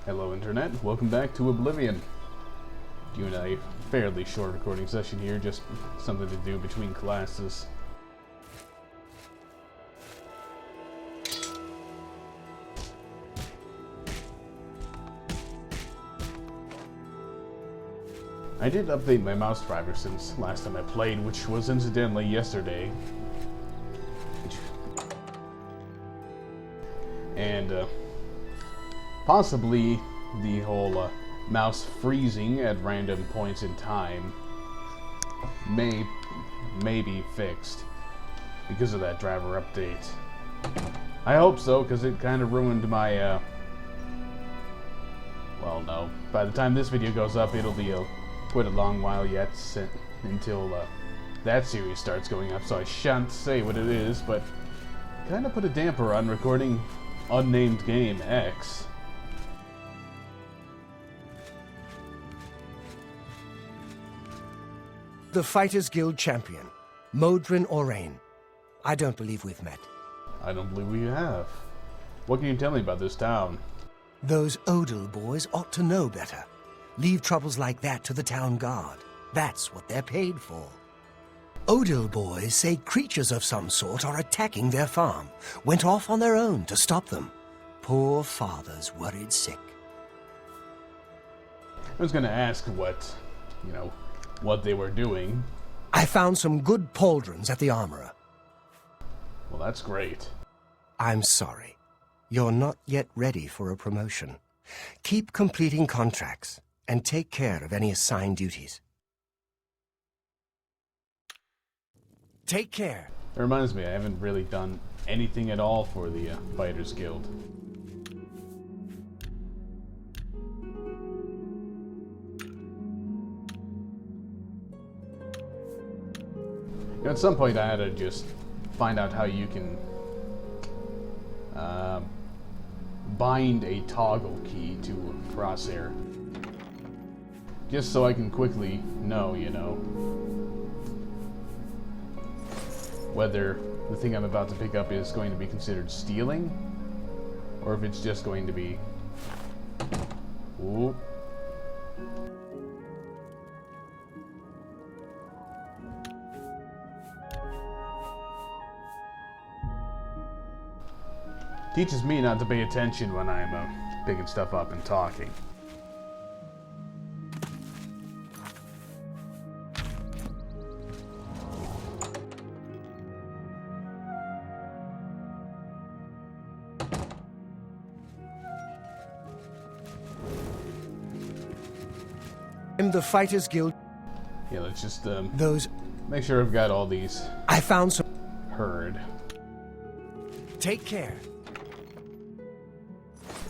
Hello Internet, welcome back to Oblivion. Doing a fairly short recording session here, just something to do between classes. I did update my mouse driver since last time I played, which was incidentally yesterday. And possibly the whole mouse freezing at random points in time may be fixed because of that driver update. I hope so, because it kind of ruined my well, no. By the time this video goes up, it'll be quite a long while yet until that series starts going up, so I shan't say what it is, but kind of put a damper on recording Unnamed Game X. The Fighters Guild champion, Modrin Orain. I don't believe we've met. I don't believe we have. What can you tell me about this town? Those Odil boys ought to know better. Leave troubles like that to the town guard. That's what they're paid for. Odil boys say creatures of some sort are attacking their farm. Went off on their own to stop them. Poor father's worried sick. I was gonna ask what they were doing. I found some good pauldrons at the armorer. Well, that's great. I'm sorry. You're not yet ready for a promotion. Keep completing contracts and take care of any assigned duties. Take care. It reminds me, I haven't really done anything at all for the Fighters Guild. At some point I had to just find out how you can bind a toggle key to a crosshair. Just so I can quickly know, whether the thing I'm about to pick up is going to be considered stealing, or if it's just going to be... Ooh. Teaches me not to pay attention when I'm picking stuff up and talking. I'm the Fighters Guild. Yeah, let's just Those... make sure I've got all these I found some... heard. Take care.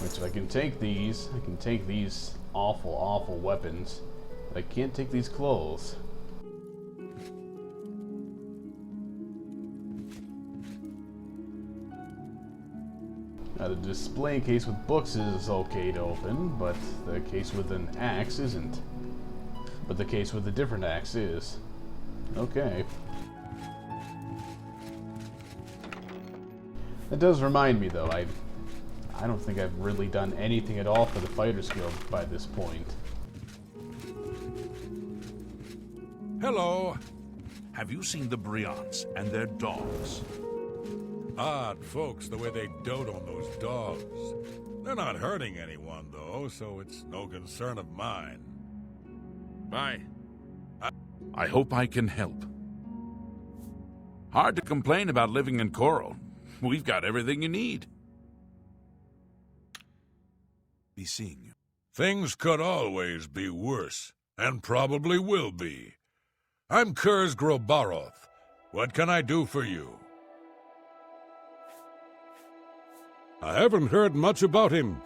Which, if I can take these awful weapons, but I can't take these clothes. Now, the display case with books is okay to open, but the case with an axe isn't. But the case with a different axe is. Okay. That does remind me, though, I don't think I've really done anything at all for the Fighters Guild by this point. Hello. Have you seen the Briants and their dogs? Odd folks, the way they dote on those dogs. They're not hurting anyone, though, so it's no concern of mine. I hope I can help. Hard to complain about living in Chorrol. We've got everything you need. Be seeing you. Things could always be worse, and probably will be. I'm Kurz Grobaroth. What can I do for you? I haven't heard much about him.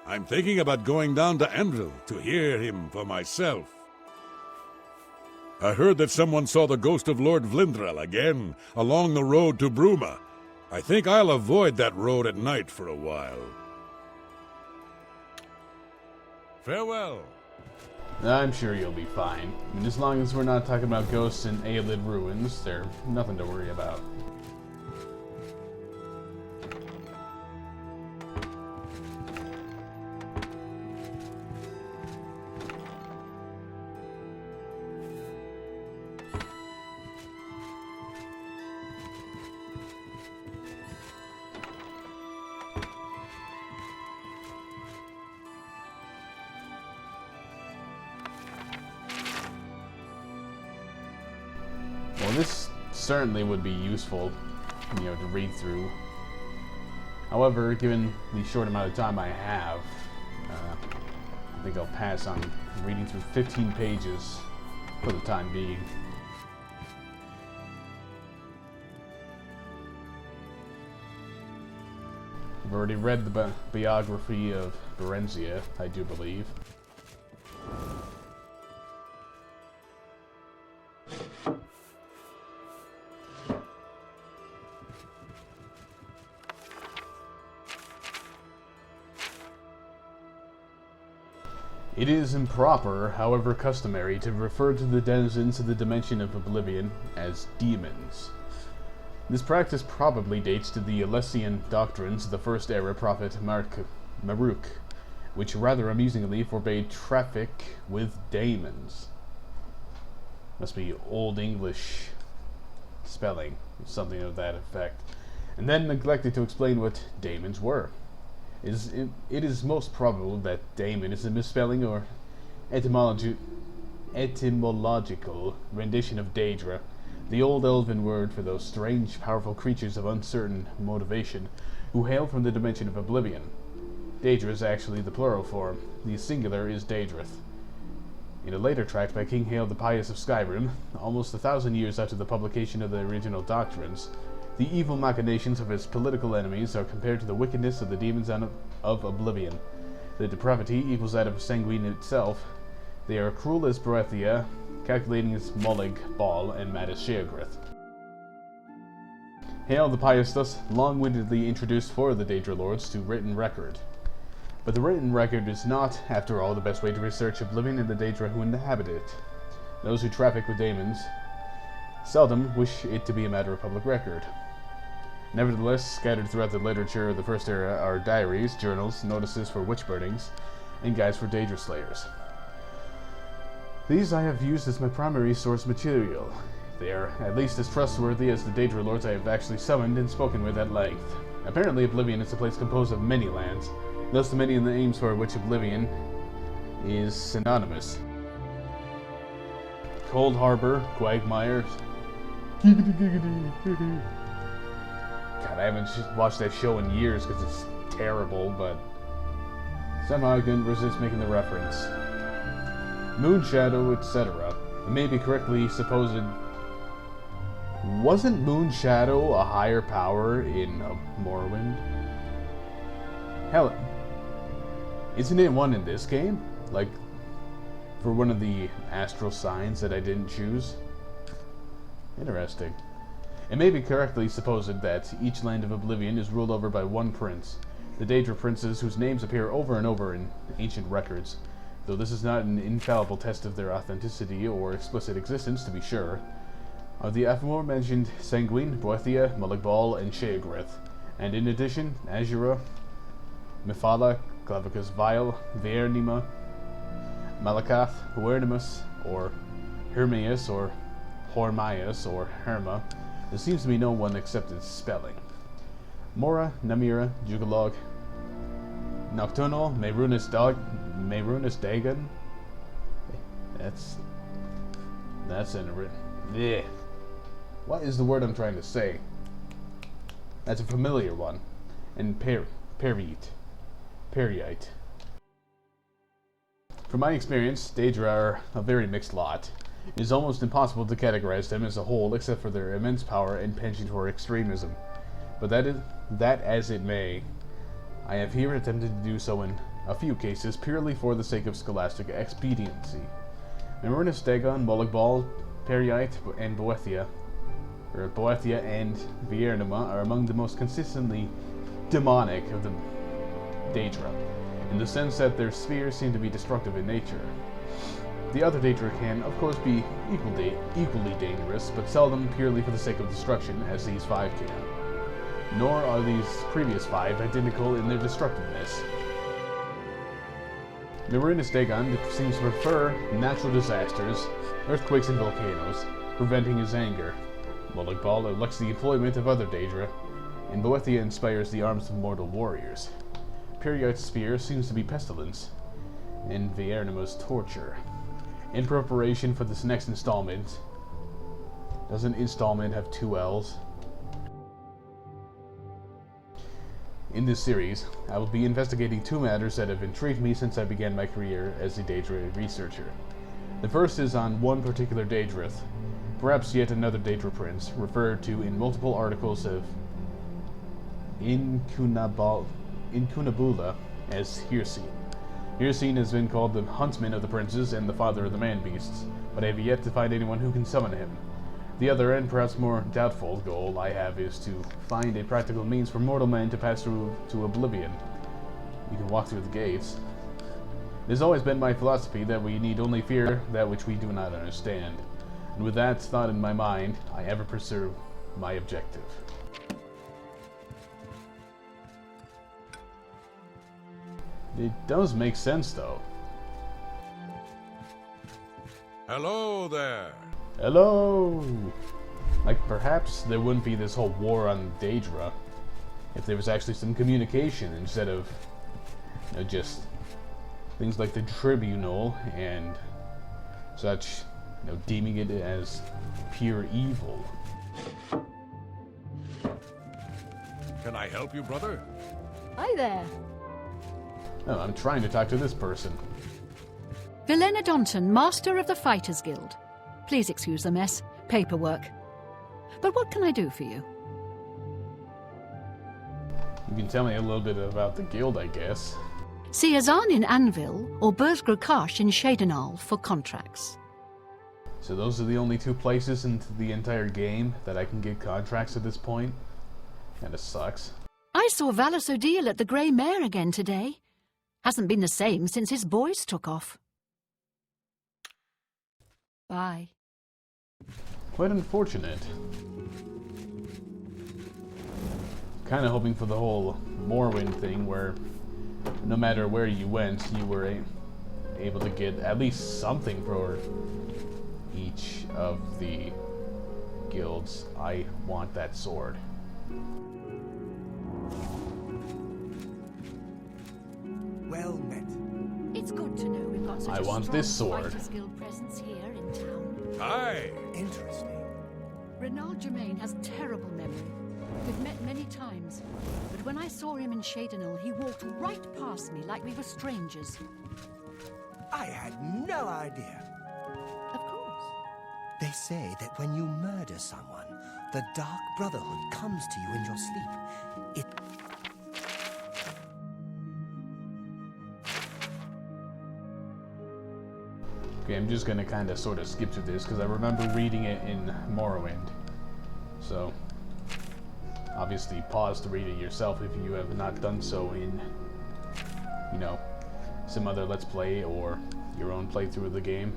I'm thinking about going down to Enville to hear him for myself. I heard that someone saw the ghost of Lord Vlindrel again along the road to Bruma. I think I'll avoid that road at night for a while. Farewell. I'm sure you'll be fine. I mean, as long as we're not talking about ghosts in Aelid ruins, there's nothing to worry about. this certainly would be useful, to read through. However, given the short amount of time I have, I think I'll pass on reading through 15 pages for the time being. I've already read the biography of Berenzia, I do believe. It is improper, however customary, to refer to the denizens of the dimension of Oblivion as demons. This practice probably dates to the Alessian doctrines of the First Era prophet Maruk, which rather amusingly forbade traffic with daemons. Must be Old English spelling, something of that effect. And then neglected to explain what daemons were. It is most probable that daemon is a misspelling or etymological rendition of Daedra, the old elven word for those strange, powerful creatures of uncertain motivation who hail from the dimension of Oblivion. Daedra is actually the plural form. The singular is Daedrith. In a later tract by King Hael the Pious of Skyrim, almost 1,000 years after the publication of the original doctrines, the evil machinations of his political enemies are compared to the wickedness of the demons of Oblivion. The depravity equals that of Sanguine itself. They are cruel as Boethia, calculating as Molig, Ball, and mad as Sheogrith. Hael the Pious thus long-windedly introduced four of the Daedra Lords to written record. But the written record is not, after all, the best way to research Oblivion and the Daedra who inhabit it. Those who traffic with daemons seldom wish it to be a matter of public record. Nevertheless, scattered throughout the literature of the First Era are diaries, journals, notices for witch burnings, and guides for Daedra slayers. These I have used as my primary source material. They are at least as trustworthy as the Daedra Lords I have actually summoned and spoken with at length. Apparently Oblivion is a place composed of many lands, thus the many names for which Oblivion is synonymous. Cold Harbor, Quagmire. God, I haven't watched that show in years because it's terrible, but somehow I couldn't resist making the reference. Moonshadow, etc. It may be correctly supposed. Wasn't Moonshadow a higher power in Morrowind? Hell, isn't it one in this game? Like, for one of the astral signs that I didn't choose? Interesting. It may be correctly supposed that each land of Oblivion is ruled over by one prince, the Daedra princes whose names appear over and over in ancient records, though this is not an infallible test of their authenticity or explicit existence, to be sure, are the aforementioned Sanguine, Boethia, Muligbal, and Sheogrith, and in addition, Azura, Mephala, Clavicus Vile, Viernima, Malakath, Huernimus, or Hermias, or Hormias, or Herma. There seems to be no one except its spelling. Mora, Namira, Jugalog, Nocturnal, Mehrunis Dagon. That's in yeah. What is the word I'm trying to say? That's a familiar one. And Periite. From my experience, Daedra are a very mixed lot. It is almost impossible to categorize them as a whole except for their immense power and penchant for extremism. But that as it may, I have here attempted to do so in a few cases purely for the sake of scholastic expediency. Mehrunis Dagon, Muligbal, Periite, and Boethia and Viernima are among the most consistently demonic of the Daedra, in the sense that their spheres seem to be destructive in nature. The other Daedra can, of course, be equally dangerous, but seldom purely for the sake of destruction, as these five can. Nor are these previous five identical in their destructiveness. Mehrunis Dagon seems to prefer natural disasters, earthquakes and volcanoes, preventing his anger. Muligbal elects the employment of other Daedra, and Boethia inspires the arms of mortal warriors. Periite's spear seems to be pestilence, and Viernima's torture. In preparation for this next installment, Doesn't installment have 2 L's? In this series, I will be investigating 2 matters that have intrigued me since I began my career as a Daedra researcher. The first is on one particular Daedrith, perhaps yet another Daedra prince, referred to in multiple articles of Incunabula as Hircine. Hircine has been called the huntsman of the princes and the father of the man-beasts, but I have yet to find anyone who can summon him. The other, and perhaps more doubtful, goal I have is to find a practical means for mortal men to pass through to Oblivion. We can walk through the gates. It has always been my philosophy that we need only fear that which we do not understand, and with that thought in my mind, I ever pursue my objective. It does make sense, though. Hello there. Hello! Like, perhaps there wouldn't be this whole war on Daedra if there was actually some communication instead of, just things like the Tribunal and such, deeming it as pure evil. Can I help you, brother? Hi there. Oh, I'm trying to talk to this person. Vilena Donton, Master of the Fighters Guild. Please excuse the mess. Paperwork. But what can I do for you? You can tell me a little bit about the guild, I guess. See Azan in Anvil or Burzgrokash in Shadenal for contracts. So those are the only 2 places in the entire game that I can get contracts at this point? Kinda sucks. I saw Valis O'Deal at the Grey Mare again today. Hasn't been the same since his boys took off. Bye. Quite unfortunate. Kinda hoping for the whole Morrowind thing where no matter where you went, you were able to get at least something for each of the guilds. I want that sword. Well met. It's good to know we've got such I a want strong this sword. Fighters Guild presence here in town. Hi. Interesting. Renald Germain has terrible memory. We've met many times, but when I saw him in Shadenal, he walked right past me like we were strangers. I had no idea. Of course. They say that when you murder someone, the Dark Brotherhood comes to you in your sleep. It... Okay, I'm just gonna kinda sorta skip through this because I remember reading it in Morrowind. So, obviously pause to read it yourself if you have not done so in, some other Let's Play or your own playthrough of the game.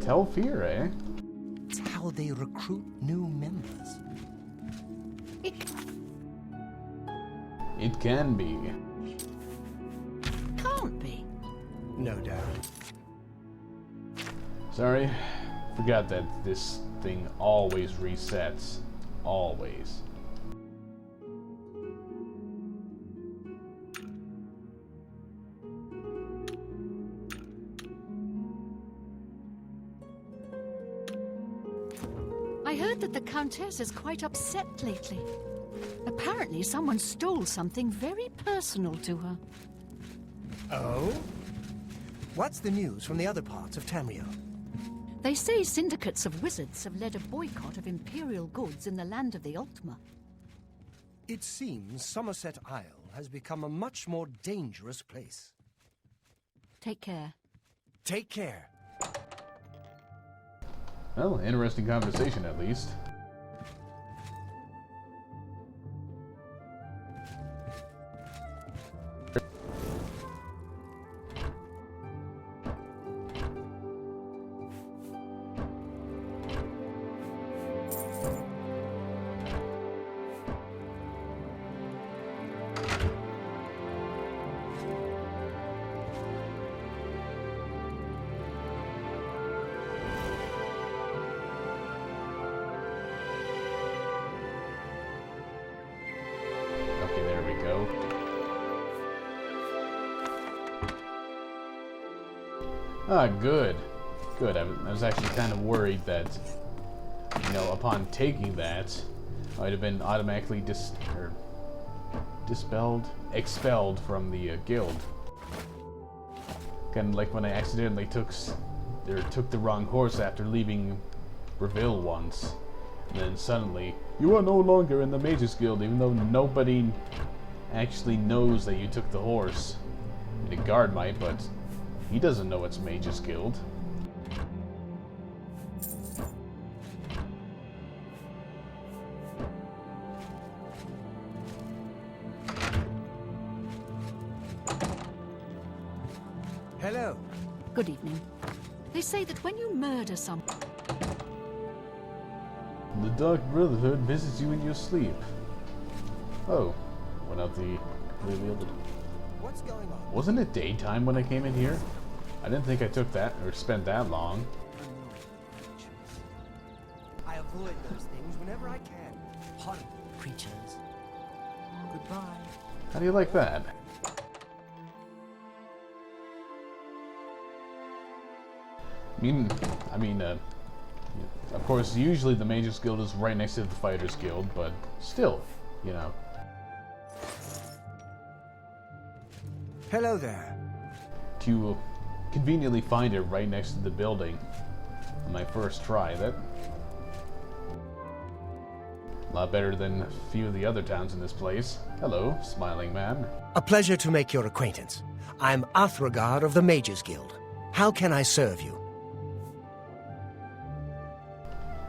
Tell fear, eh? It's how they recruit new members. It can be. Can't be. No doubt. Sorry, forgot that this thing always resets. Always. I heard that the Countess is quite upset lately. Apparently someone stole something very personal to her. Oh? What's the news from the other parts of Tamriel? They say syndicates of wizards have led a boycott of Imperial goods in the land of the Ultima. It seems Somerset Isle has become a much more dangerous place. Take care. Take care. Well, interesting conversation at least. Ah, good. Good. I was actually kind of worried that, you know, upon taking that, I'd have been automatically expelled from the guild. Kind of like when I accidentally took the wrong horse after leaving Reville once. And then suddenly, you are no longer in the Mages Guild, even though nobody actually knows that you took the horse. The guard might, but he doesn't know it's Mages Guild. Hello. Good evening. They say that when you murder someone... The Dark Brotherhood visits you in your sleep. Oh, went out the What's going on? Wasn't it daytime when I came in here? I didn't think I took that or spent that long. I avoid those things whenever I can. Horrible creatures. Goodbye. How do you like that? I mean, of course, usually the Mages Guild is right next to the Fighters Guild, but still, you know. Hello there. To conveniently find it right next to the building on my first try, that a lot better than a few of the other towns in this place. Hello, smiling man. A pleasure to make your acquaintance. I'm Athragard of the Mages Guild. How can I serve you?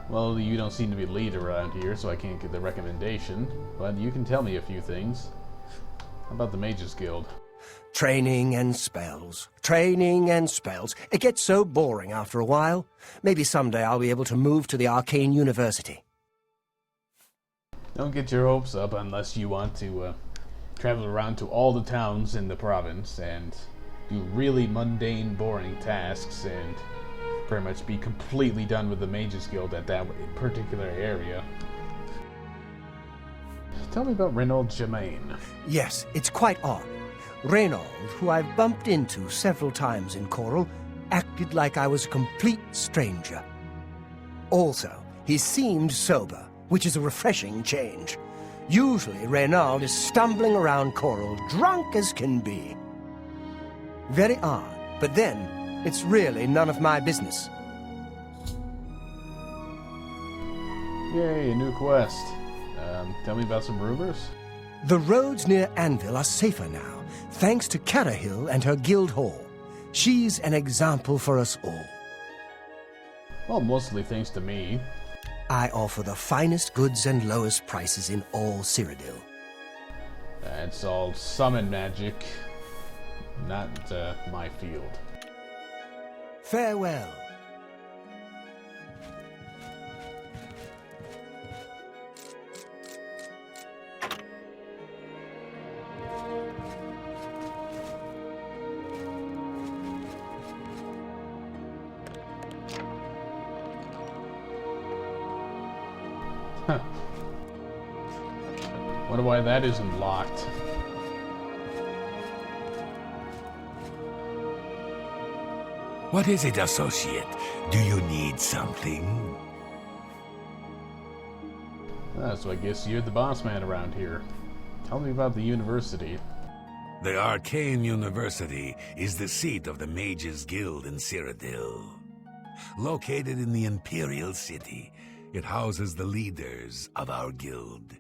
Well, you don't seem to be lead around here, so I can't get the recommendation, but you can tell me a few things. How about the Mages Guild? Training and spells. Training and spells. It gets so boring after a while. Maybe someday I'll be able to move to the Arcane University. Don't get your hopes up unless you want to travel around to all the towns in the province and do really mundane, boring tasks and pretty much be completely done with the Mages Guild at that particular area. Tell me about Renaud Germain. Yes, it's quite odd. Renaud, who I've bumped into several times in Chorrol, acted like I was a complete stranger. Also, he seemed sober, which is a refreshing change. Usually, Renaud is stumbling around Chorrol, drunk as can be. Very odd, but then, it's really none of my business. Yay, a new quest. Tell me about some rumors? The roads near Anvil are safer now, thanks to Chorrol and her guild hall. She's an example for us all. Well, mostly thanks to me. I offer the finest goods and lowest prices in all Cyrodiil. It's all summon magic, not my field. Farewell. Huh. Wonder why that isn't locked. What is it, associate? Do you need something? So I guess you're the boss man around here. Tell me about the university. The Arcane University is the seat of the Mages Guild in Cyrodiil. Located in the Imperial City, it houses the leaders of our guild.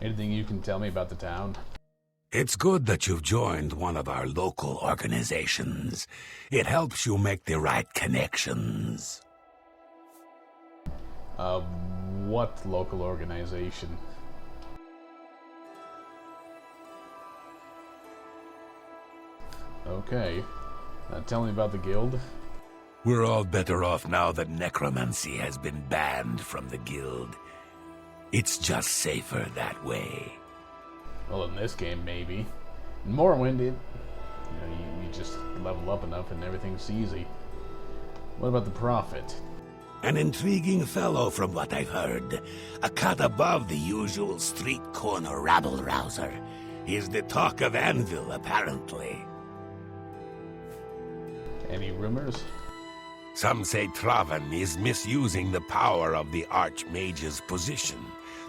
Anything you can tell me about the town? It's good that you've joined one of our local organizations. It helps you make the right connections. What local organization? Okay. Tell me about the guild. We're all better off now that necromancy has been banned from the guild. It's just safer that way. Well, in this game, maybe. In Morrowind, you just level up enough and everything's easy. What about the Prophet? An intriguing fellow from what I've heard. A cut above the usual street corner rabble-rouser. He's the talk of Anvil, apparently. Any rumors? Some say Traven is misusing the power of the Archmage's position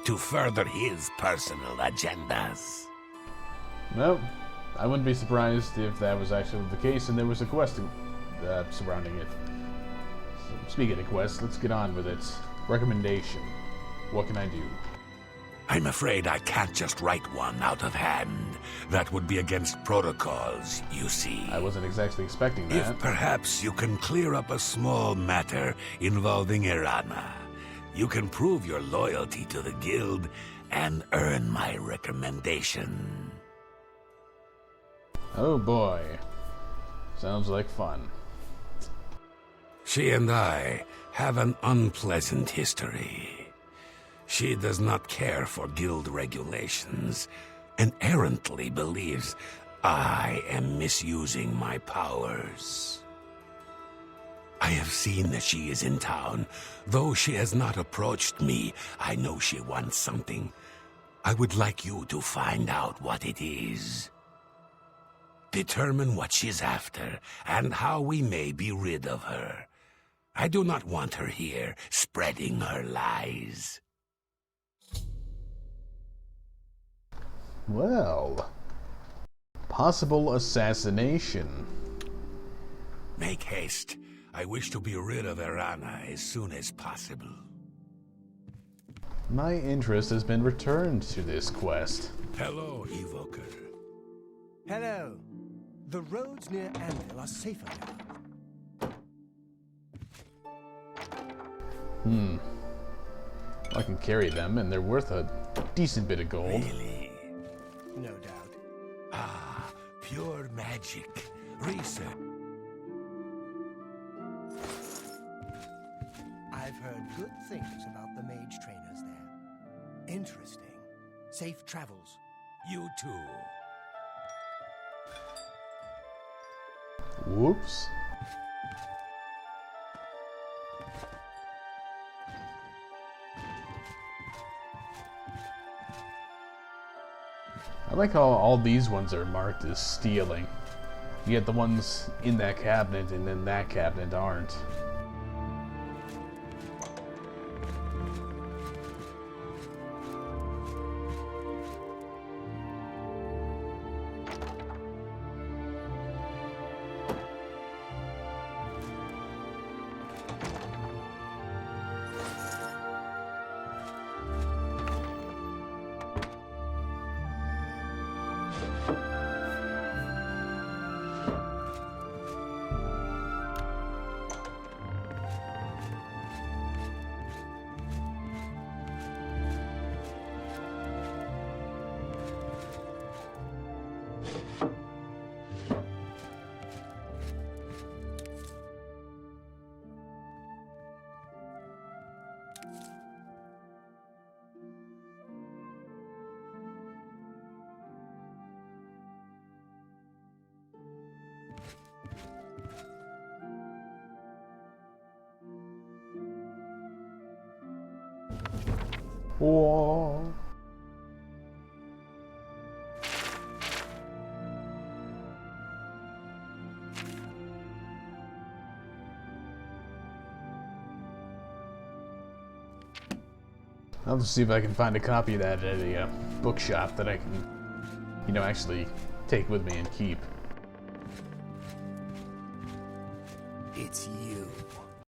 to further his personal agendas. No, I wouldn't be surprised if that was actually the case and there was a quest surrounding it. So, speaking of quests, let's get on with it. Recommendation. What can I do? I'm afraid I can't just write one out of hand. That would be against protocols, you see. I wasn't exactly expecting that. If perhaps you can clear up a small matter involving Irana, you can prove your loyalty to the guild and earn my recommendation. Oh boy. Sounds like fun. She and I have an unpleasant history. She does not care for guild regulations and errantly believes I am misusing my powers. I have seen that she is in town. Though she has not approached me, I know she wants something. I would like you to find out what it is. Determine what she's after and how we may be rid of her. I do not want her here spreading her lies. Well, possible assassination. Make haste. I wish to be rid of Irana as soon as possible. My interest has been returned to this quest. Hello, Evoker. Hello. The roads near Anvil are safer now. I can carry them, and they're worth a decent bit of gold. Really? No doubt. Ah, pure magic. Research. I've heard good things about the mage trainers there. Interesting. Safe travels. You too. Whoops. I like how all these ones are marked as stealing. Yet the ones in that cabinet and in that cabinet aren't. Whoa. I'll just see if I can find a copy of that at a bookshop that I can, actually take with me and keep. It's you.